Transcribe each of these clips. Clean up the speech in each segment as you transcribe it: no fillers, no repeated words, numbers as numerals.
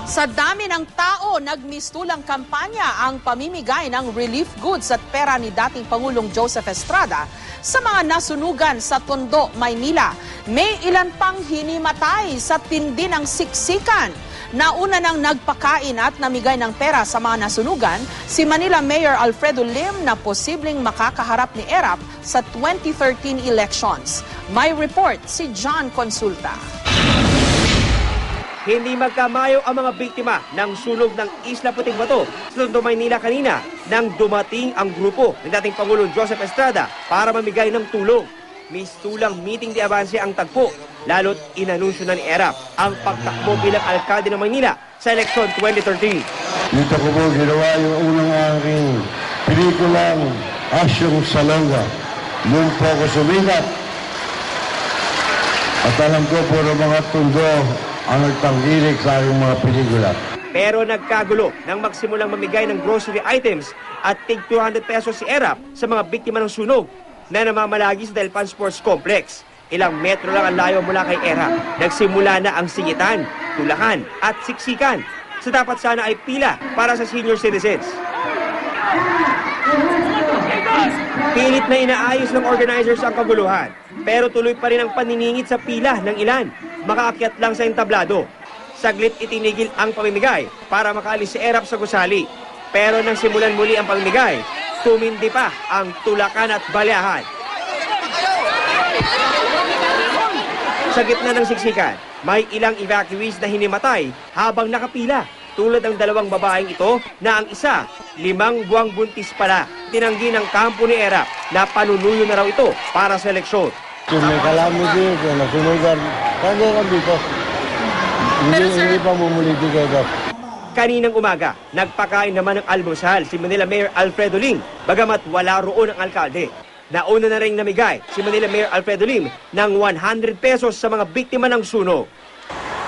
Sa dami ng tao, nagmistulang kampanya ang pamimigay ng relief goods at pera ni dating Pangulong Joseph Estrada sa mga nasunugan sa Tondo, Maynila. May ilan pang hinimatay sa tindi ng siksikan. Nauna nang nagpakain at namigay ng pera sa mga nasunugan si Manila Mayor Alfredo Lim na posibleng makakaharap ni ERAP sa 2013 elections. May report si John Consulta. Hindi magkamayo ang mga biktima ng sunog ng Isla Puting Bato sa Tondo, Maynila kanina nang dumating ang grupo ng dating Pangulong Joseph Estrada para mamigay ng tulong. Mistulang meeting de avance ang tagpo, lalo't inanunsyo na ni ERAP ang pagtakbo bilang alkalde ng Maynila sa eleksyon 2013. Dito ko po ginawa yung unang aking pelikulang Asyong Salonga. Doon po ako sumikat. At alam ko puro mga Tondo ang nagtanggilik sa aking mga pelikula. Pero nagkagulo nang magsimulang mamigay ng grocery items at tig 200 pesos si ERAP sa mga biktima ng sunog na namamalagi sa Delpan Sports Complex. Ilang metro lang ang layo mula kay ERAP. Nagsimula na ang singitan, tulakan at siksikan sa dapat sana ay pila para sa senior citizens. Pilit na inaayos ng organizers ang kaguluhan, pero tuloy pa rin ang paniningit sa pila ng ilan. Makaakyat lang sa entablado. Saglit itinigil ang pamimigay para makaalis si ERAP sa gusali. Pero nang simulan muli ang pamimigay, tumindi pa ang tulakan at balahan. Sa gitna ng siksikan, may ilang evacuees na hinimatay habang nakapila. Tulad ng dalawang babaeng ito na ang isa, 5 buwang buntis pala. Tinanggi ng kampo ni ERAP na panunuyo na raw ito para sa eleksyon. Kung may calamity, kung nasunugan, kaya ka dito. Hindi pa mumuliti kayo. Kaninang umaga, nagpakain naman ng almusal si Manila Mayor Alfredo Lim, bagamat wala roon ang alkalde. Nauna na rin namigay si Manila Mayor Alfredo Lim ng 100 pesos sa mga biktima ng sunog.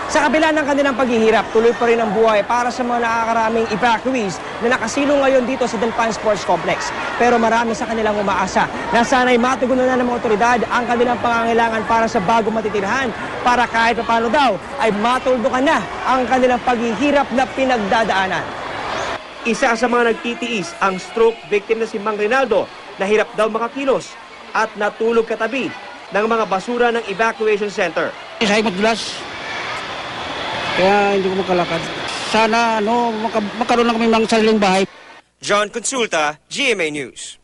Sa kabila ng kanilang paghihirap, tuloy pa rin ang buhay para sa mga nakakaraming evacuees na nakasilong ngayon dito sa Delpan Sports Complex. Pero marami sa kanilang umaasa na sana'y matugunan na ng mga otoridad ang kanilang pangangailangan para sa bagong matitirhan para kahit paano daw ay matuldukan na ang kanilang paghihirap na pinagdadaanan. Isa sa mga nagtitiis ang stroke victim na si Mang Rinaldo na hirap daw makakilos at natulog katabi ng mga basura ng evacuation center. Sa madulas, kaya hindi ko makalakad. Sana magkaroon lang kami ng sariling bahay. John Consulta, GMA News.